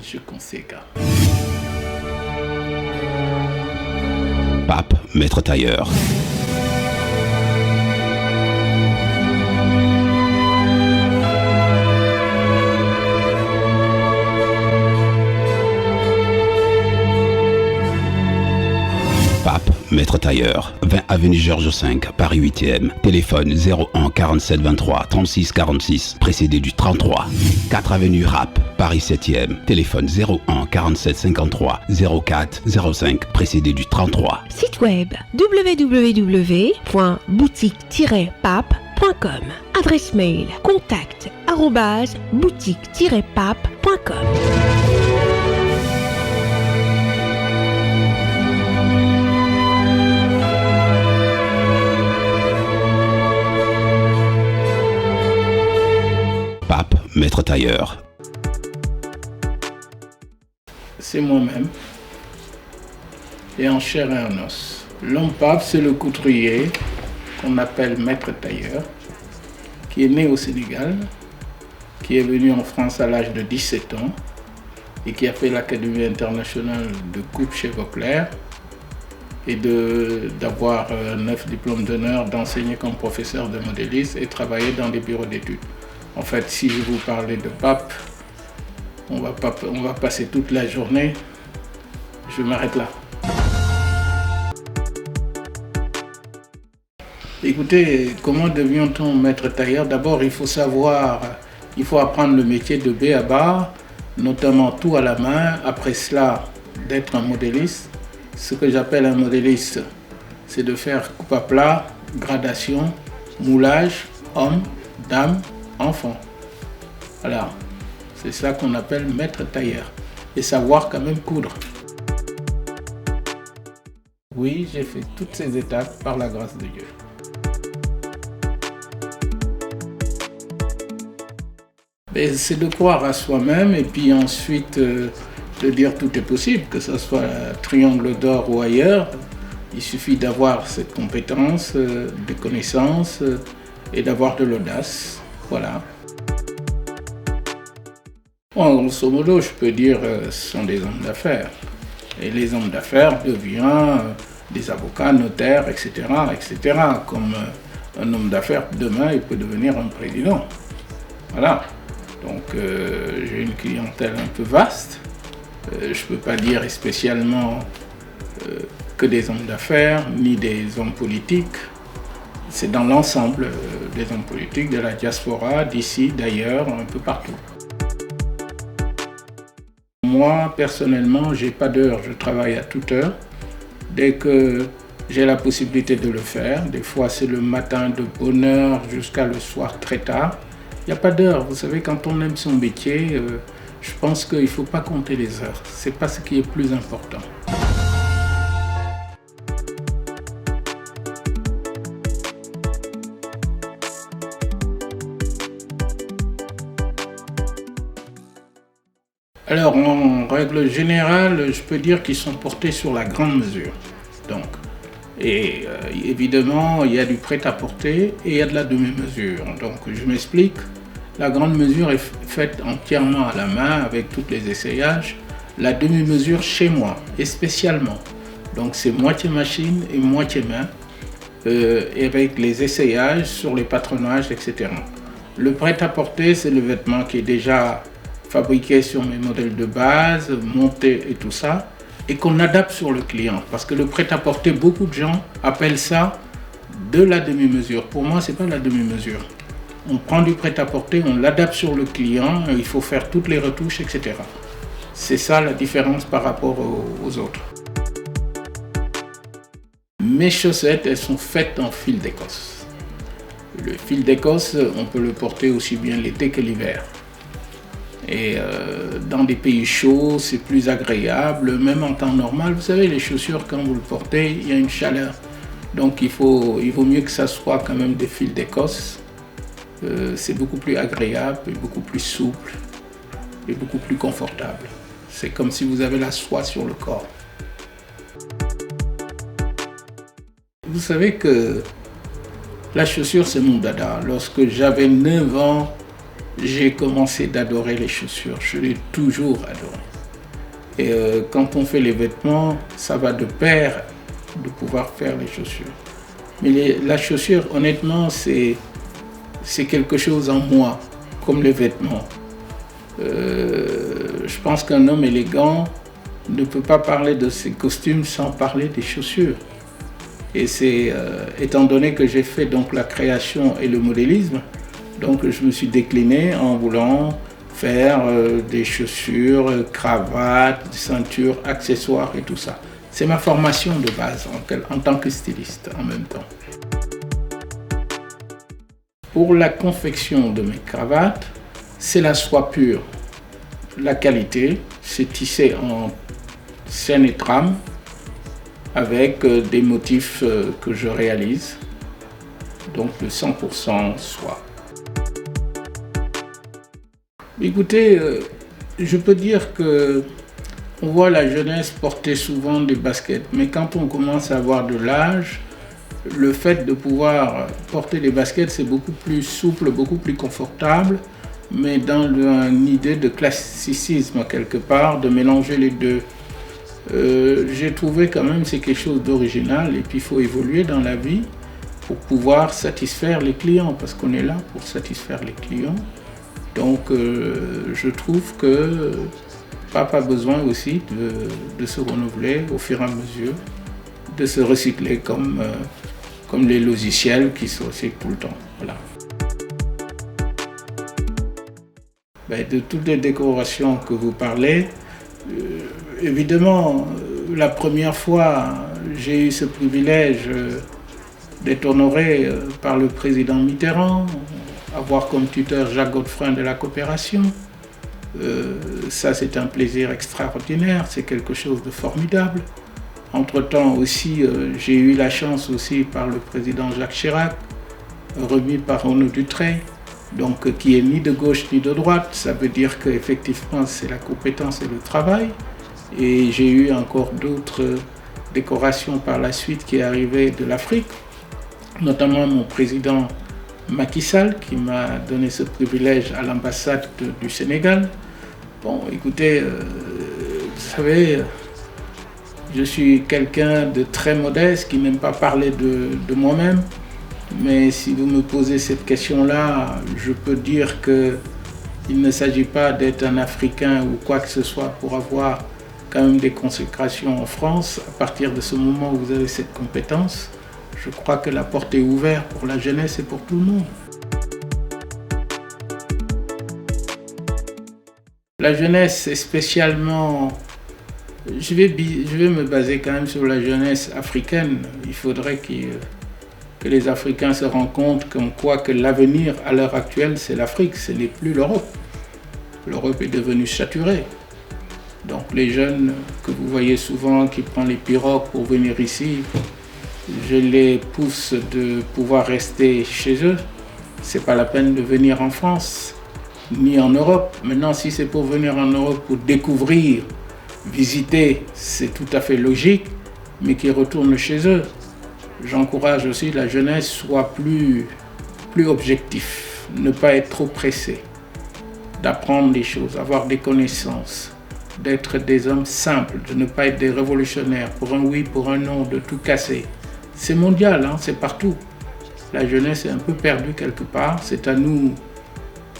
Monsieur Conseca. Pape, maître tailleur. Pape, maître tailleur, 20 avenue Georges V, Paris 8e, téléphone 01 47 23 36 46, précédé du 33. 4 avenue Rapp, Paris 7e, téléphone 01 47 53 04 05, précédé du 33. Site web www.boutique-pape.com. Adresse mail contact@boutique-pape.com. Pape, maître tailleur. C'est moi-même, et en chair et en os. L'homme pape, c'est le couturier qu'on appelle maître tailleur, qui est né au Sénégal, qui est venu en France à l'âge de 17 ans et qui a fait l'Académie internationale de coupe chez Vauclair et d'avoir 9 diplômes d'honneur, d'enseigner comme professeur de modéliste et travailler dans des bureaux d'études. En fait, si je vous parlais de pape, on va passer toute la journée. Je m'arrête là. Écoutez, comment devient-on maître tailleur? D'abord, il faut apprendre le métier de B à bas, notamment tout à la main. Après cela, d'être un modéliste. Ce que j'appelle un modéliste, c'est de faire coupe à plat, gradation, moulage, homme, dame, enfant. Voilà. C'est ça qu'on appelle maître tailleur. Et savoir quand même coudre. Oui, j'ai fait toutes ces étapes par la grâce de Dieu. C'est de croire à soi-même et puis ensuite de dire tout est possible, que ce soit Triangle d'Or ou ailleurs. Il suffit d'avoir cette compétence, des connaissances et d'avoir de l'audace. Voilà. En grosso modo, je peux dire ce sont des hommes d'affaires. Et les hommes d'affaires deviennent des avocats, notaires, etc., etc. Comme un homme d'affaires, demain, il peut devenir un président. Voilà. Donc, j'ai une clientèle un peu vaste. Je ne peux pas dire spécialement que des hommes d'affaires, ni des hommes politiques. C'est dans l'ensemble des hommes politiques, de la diaspora, d'ici, d'ailleurs, un peu partout. Moi, personnellement, je n'ai pas d'heure, je travaille à toute heure. Dès que j'ai la possibilité de le faire, des fois c'est le matin de bonne heure jusqu'à le soir très tard. Il n'y a pas d'heure. Vous savez, quand on aime son métier, je pense qu'il ne faut pas compter les heures. Ce n'est pas ce qui est plus important. Alors, en règle générale, je peux dire qu'ils sont portés sur la grande mesure. Donc, évidemment, il y a du prêt-à-porter et il y a de la demi-mesure. Donc, je m'explique. La grande mesure est faite entièrement à la main avec tous les essayages. La demi-mesure chez moi, et spécialement. Donc, c'est moitié machine et moitié main, et avec les essayages sur les patronages, etc. Le prêt-à-porter, c'est le vêtement qui est déjà fabriqué sur mes modèles de base, monté et tout ça, et qu'on adapte sur le client. Parce que le prêt-à-porter, beaucoup de gens appellent ça de la demi-mesure. Pour moi, ce n'est pas la demi-mesure. On prend du prêt-à-porter, on l'adapte sur le client, il faut faire toutes les retouches, etc. C'est ça la différence par rapport aux autres. Mes chaussettes, elles sont faites en fil d'Écosse. Le fil d'Écosse, on peut le porter aussi bien l'été que l'hiver. Et dans des pays chauds, c'est plus agréable, même en temps normal. Vous savez, les chaussures, quand vous le portez, il y a une chaleur. Donc il vaut mieux que ça soit quand même des fils d'Écosse. C'est beaucoup plus agréable, et beaucoup plus souple et beaucoup plus confortable. C'est comme si vous avez la soie sur le corps. Vous savez que la chaussure, c'est mon dada. Lorsque j'avais 9 ans, j'ai commencé d'adorer les chaussures. Je l'ai toujours adoré. Et quand on fait les vêtements, ça va de pair de pouvoir faire les chaussures. Mais la chaussure, honnêtement, c'est quelque chose en moi, comme les vêtements. Je pense qu'un homme élégant ne peut pas parler de ses costumes sans parler des chaussures. Et c'est étant donné que j'ai fait donc la création et le modélisme, donc je me suis décliné en voulant faire des chaussures, cravates, ceintures, accessoires et tout ça. C'est ma formation de base en tant que styliste en même temps. Pour la confection de mes cravates, c'est la soie pure. La qualité, c'est tissé en chaîne et trame avec des motifs que je réalise, donc de 100% soie. Écoutez, je peux dire que on voit la jeunesse porter souvent des baskets, mais quand on commence à avoir de l'âge, le fait de pouvoir porter des baskets, c'est beaucoup plus souple, beaucoup plus confortable, mais dans une idée de classicisme quelque part, de mélanger les deux. J'ai trouvé quand même c'est quelque chose d'original et puis il faut évoluer dans la vie pour pouvoir satisfaire les clients, parce qu'on est là pour satisfaire les clients. Donc je trouve que Pape a besoin aussi de se renouveler au fur et à mesure, de se recycler comme les logiciels qui se recyclent tout le temps. Voilà. De toutes les décorations que vous parlez, évidemment, la première fois, j'ai eu ce privilège d'être honoré par le président Mitterrand, avoir comme tuteur Jacques Godefroy de la coopération. Ça, c'est un plaisir extraordinaire, c'est quelque chose de formidable. Entre-temps aussi, j'ai eu la chance aussi par le président Jacques Chirac, remis par Renaud Dutrey, donc qui est ni de gauche ni de droite. Ça veut dire qu'effectivement, c'est la compétence et le travail. Et j'ai eu encore d'autres décorations par la suite qui est arrivé de l'Afrique, notamment mon président Macky Sall qui m'a donné ce privilège à l'ambassade du Sénégal. Bon, écoutez, vous savez, je suis quelqu'un de très modeste qui n'aime pas parler de moi-même, mais si vous me posez cette question-là, je peux dire qu'il ne s'agit pas d'être un Africain ou quoi que ce soit pour avoir quand même des consécrations en France. À partir de ce moment où vous avez cette compétence, je crois que la porte est ouverte pour la jeunesse et pour tout le monde. La jeunesse est spécialement... Je vais me baser quand même sur la jeunesse africaine. Il faudrait que les Africains se rendent compte comme quoi que l'avenir à l'heure actuelle, c'est l'Afrique, ce n'est plus l'Europe. L'Europe est devenue saturée. Donc les jeunes que vous voyez souvent qui prennent les pirogues pour venir ici, je les pousse de pouvoir rester chez eux. C'est pas la peine de venir en France, ni en Europe. Maintenant, si c'est pour venir en Europe pour découvrir, visiter, c'est tout à fait logique, mais qu'ils retournent chez eux. J'encourage aussi la jeunesse soit plus objectif, ne pas être trop pressé, d'apprendre des choses, avoir des connaissances, d'être des hommes simples, de ne pas être des révolutionnaires, pour un oui, pour un non, de tout casser. C'est mondial, hein, c'est partout. La jeunesse est un peu perdue quelque part. C'est à nous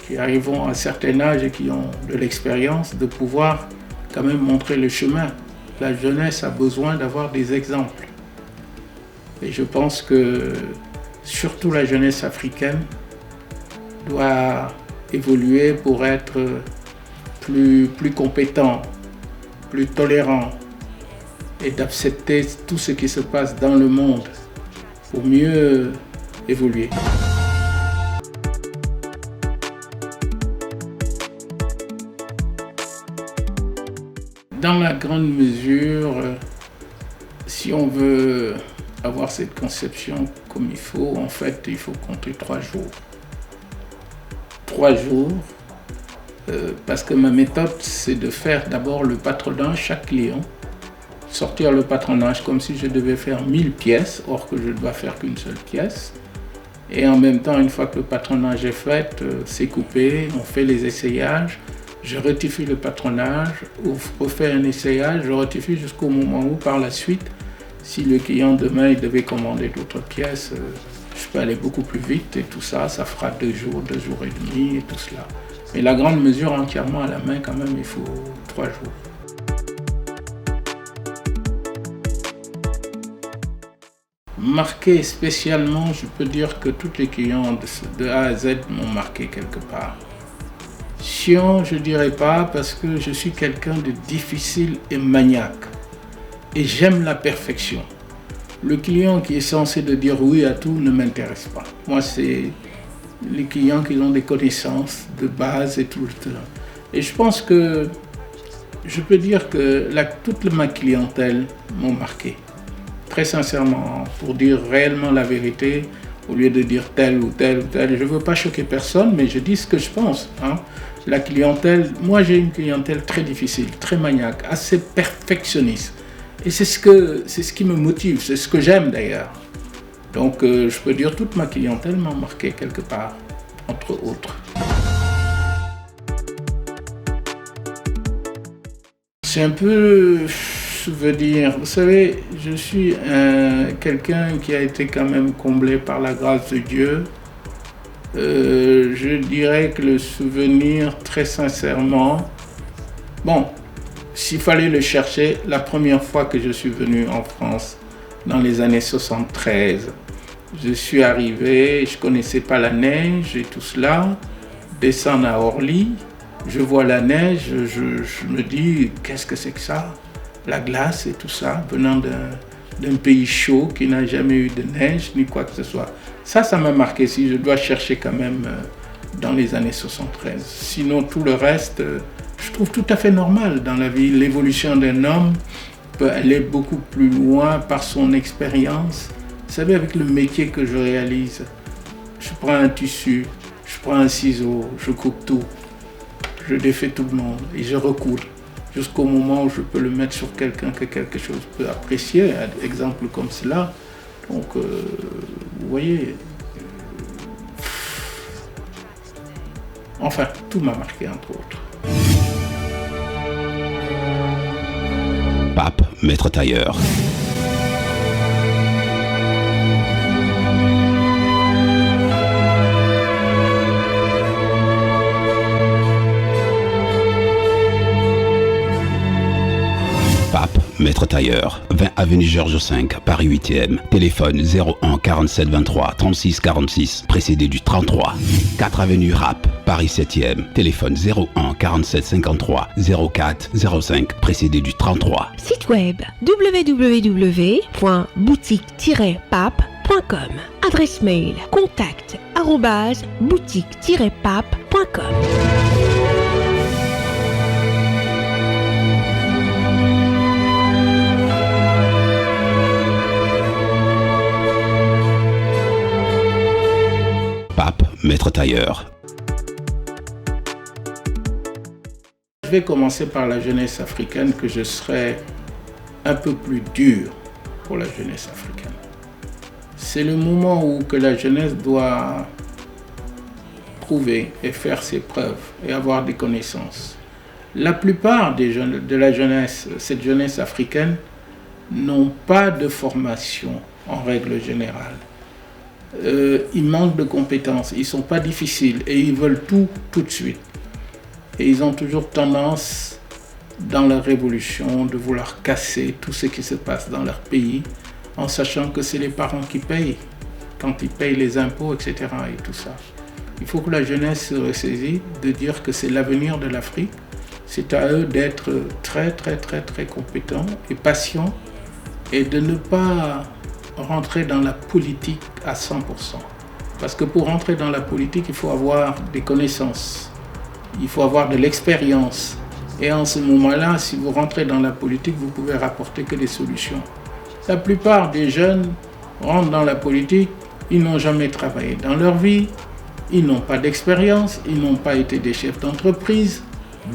qui arrivons à un certain âge et qui ont de l'expérience de pouvoir quand même montrer le chemin. La jeunesse a besoin d'avoir des exemples. Et je pense que surtout la jeunesse africaine doit évoluer pour être plus compétent, plus tolérant et d'accepter tout ce qui se passe dans le monde pour mieux évoluer. Dans la grande mesure, si on veut avoir cette conception comme il faut, en fait, il faut compter 3 jours. 3 jours, parce que ma méthode, c'est de faire d'abord le patronage chaque client, sortir le patronage comme si je devais faire 1000 pièces, or que je ne dois faire qu'une seule pièce. Et en même temps, une fois que le patronage est fait, c'est coupé, on fait les essayages. je rectifie le patronage, ou refais un essayage, je rectifie jusqu'au moment où, par la suite, si le client demain il devait commander d'autres pièces, je peux aller beaucoup plus vite et tout ça, ça fera 2 jours et demi et tout cela. Mais la grande mesure entièrement à la main, quand même, il faut 3 jours. Marqué spécialement, je peux dire que tous les clients de A à Z m'ont marqué quelque part. Chiant, je dirais pas, parce que je suis quelqu'un de difficile et maniaque. Et j'aime la perfection. Le client qui est censé de dire oui à tout ne m'intéresse pas. Moi, c'est les clients qui ont des connaissances de base et tout le temps. Et je pense que je peux dire que toute ma clientèle m'a marqué. Très sincèrement, pour dire réellement la vérité, au lieu de dire tel ou tel ou tel, je ne veux pas choquer personne, mais je dis ce que je pense. La clientèle, moi j'ai une clientèle très difficile, très maniaque, assez perfectionniste. Et c'est ce qui me motive, c'est ce que j'aime d'ailleurs. Donc je peux dire toute ma clientèle m'a marqué quelque part, entre autres. C'est un peu souvenir. Vous savez, je suis quelqu'un qui a été quand même comblé par la grâce de Dieu. Je dirais que le souvenir, très sincèrement, bon, s'il fallait le chercher, la première fois que je suis venu en France, dans les années 73, je suis arrivé, je ne connaissais pas la neige et tout cela, descendre à Orly, je vois la neige, je me dis, qu'est-ce que c'est que ça? La glace et tout ça, venant d'un pays chaud qui n'a jamais eu de neige ni quoi que ce soit. Ça m'a marqué, si je dois chercher quand même dans les années 73. Sinon, tout le reste, je trouve tout à fait normal dans la vie. L'évolution d'un homme peut aller beaucoup plus loin par son expérience. Vous savez, avec le métier que je réalise, je prends un tissu, je prends un ciseau, je coupe tout, je défais tout le monde et je recoudre jusqu'au moment où je peux le mettre sur quelqu'un que quelque chose peut apprécier, un exemple comme cela. Donc, vous voyez, enfin, tout m'a marqué entre autres. Pape, maître tailleur. Pape, maître tailleur, 20 avenue Georges V, Paris 8e, téléphone 01 47 23 36 46, précédé du 33. 4 avenue Rapp, Paris 7e, téléphone 01 47 53 04 05, précédé du 33. Site web www.boutique-pape.com. Adresse mail contact@boutique-pape.com. Pape, maître tailleur. Je vais commencer par la jeunesse africaine, que je serai un peu plus dur pour la jeunesse africaine. C'est le moment où que la jeunesse doit prouver et faire ses preuves et avoir des connaissances. La plupart des jeunes, de la jeunesse, cette jeunesse africaine, n'ont pas de formation en règle générale. Ils manquent de compétences, ils ne sont pas difficiles et ils veulent tout de suite. Et ils ont toujours tendance, dans leur révolution, de vouloir casser tout ce qui se passe dans leur pays, en sachant que c'est les parents qui payent, quand ils payent les impôts, etc. et tout ça. Il faut que la jeunesse se ressaisit de dire que c'est l'avenir de l'Afrique. C'est à eux d'être très compétents et patients et de ne pas rentrer dans la politique à 100%. Parce que pour rentrer dans la politique, il faut avoir des connaissances, il faut avoir de l'expérience. Et en ce moment-là, si vous rentrez dans la politique, vous pouvez rapporter que des solutions. La plupart des jeunes rentrent dans la politique, ils n'ont jamais travaillé dans leur vie, ils n'ont pas d'expérience, ils n'ont pas été des chefs d'entreprise.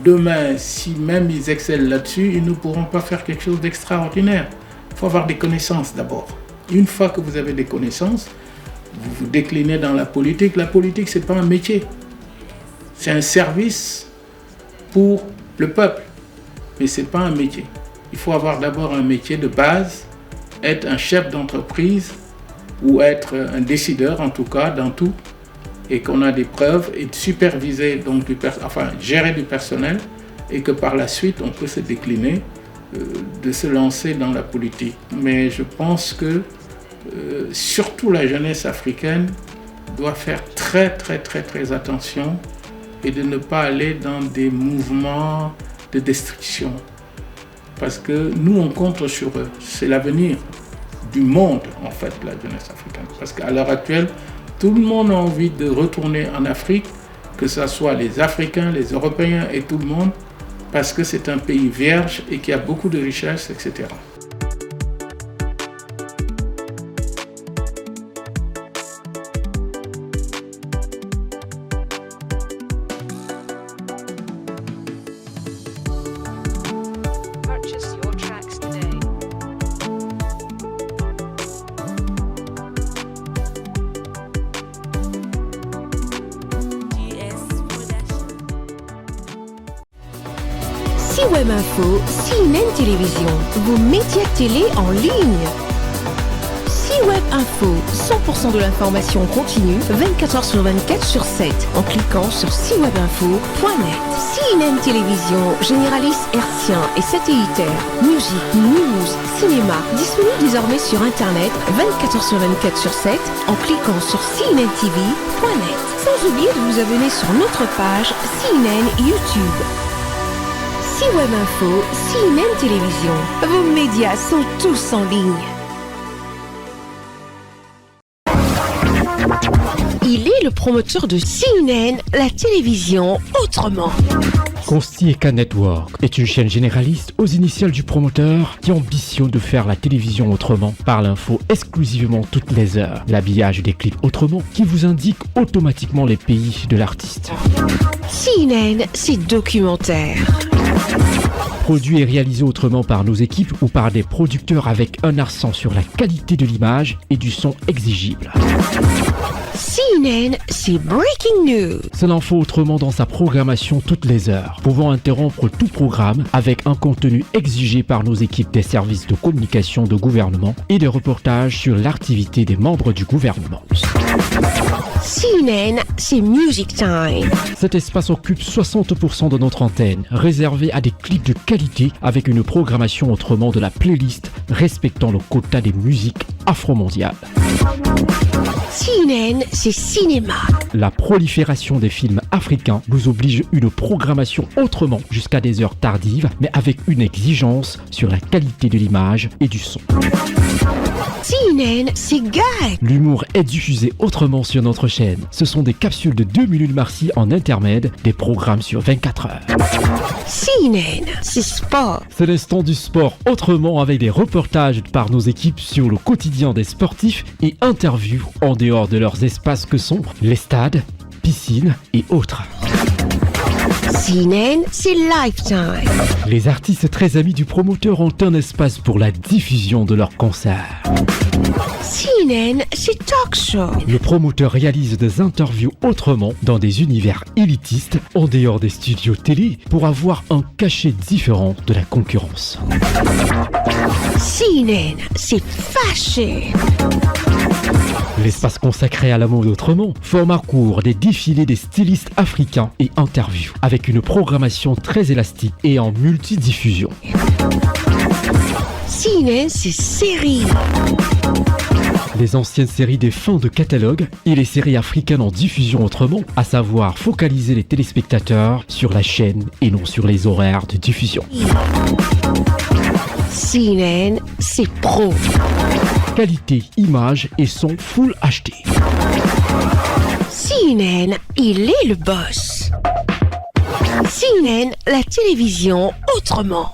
Demain, si même ils excellent là-dessus, ils ne pourront pas faire quelque chose d'extraordinaire. Il faut avoir des connaissances d'abord. Une fois que vous avez des connaissances, vous vous déclinez dans la politique. La politique, ce n'est pas un métier. C'est un service pour le peuple. Mais ce n'est pas un métier. Il faut avoir d'abord un métier de base, être un chef d'entreprise ou être un décideur en tout cas dans tout, et qu'on a des preuves et de superviser, donc gérer du personnel, et que par la suite on peut se décliner, de se lancer dans la politique. Mais je pense que surtout la jeunesse africaine doit faire très très très très attention et de ne pas aller dans des mouvements de destruction. Parce que nous on compte sur eux, c'est l'avenir du monde en fait, la jeunesse africaine. Parce qu'à l'heure actuelle, tout le monde a envie de retourner en Afrique, que ce soit les Africains, les Européens et tout le monde, parce que c'est un pays vierge et qui a beaucoup de richesses, etc. C-Web Info, CNN Télévision, vos médias télé en ligne. C-Web Info, 100% de l'information continue, 24h sur 24 sur 7, en cliquant sur cwebinfo.net. CNN Télévision, généraliste hertzien et satellitaire, musique, news, cinéma, disponible désormais sur Internet, 24h sur 24 sur 7, en cliquant sur cnntv.net. Sans oublier de vous abonner sur notre page CNN YouTube. C-Web Info, CNN Télévision. Vos médias sont tous en ligne. Il est le promoteur de CNN, la télévision autrement. Consti Eka Network est une chaîne généraliste aux initiales du promoteur qui ambitionne de faire la télévision autrement par l'info exclusivement toutes les heures. L'habillage des clips autrement qui vous indique automatiquement les pays de l'artiste. CNN, c'est documentaire. Produit et réalisé autrement par nos équipes ou par des producteurs avec un accent sur la qualité de l'image et du son exigible. CNN, c'est Breaking News. C'est l'info autrement dans sa programmation toutes les heures, pouvant interrompre tout programme avec un contenu exigé par nos équipes des services de communication de gouvernement et des reportages sur l'activité des membres du gouvernement. CNN, c'est Music Time. Cet espace occupe 60% de notre antenne, réservé à des clips de qualité avec une programmation autrement de la playlist respectant le quota des musiques afro-mondiales. CNN, c'est cinéma. La prolifération des films africains nous oblige une programmation autrement jusqu'à des heures tardives, mais avec une exigence sur la qualité de l'image et du son. CNN, c'est gag. L'humour est diffusé autrement sur notre chaîne. Ce sont des capsules de 2 minutes merci en intermède, des programmes sur 24 heures. CNN, c'est sport. C'est l'instant du sport autrement avec des reportages par nos équipes sur le quotidien des sportifs et interviews en dehors de leurs espaces que sont les stades, piscines et autres. CNN, c'est Lifetime. Les artistes très amis du promoteur ont un espace pour la diffusion de leurs concerts. CNN, c'est Talk Show. Le promoteur réalise des interviews autrement dans des univers élitistes en dehors des studios télé pour avoir un cachet différent de la concurrence. CNN, c'est Fashion. L'espace consacré à la mode autrement, format court, des défilés des stylistes africains et interviews, avec une programmation très élastique et en multidiffusion. CNN, c'est série. Les anciennes séries des fins de catalogue et les séries africaines en diffusion autrement, à savoir focaliser les téléspectateurs sur la chaîne et non sur les horaires de diffusion. CNN, c'est pro. Qualité, image et son Full HD. CNN, il est le boss. CNN, la télévision autrement.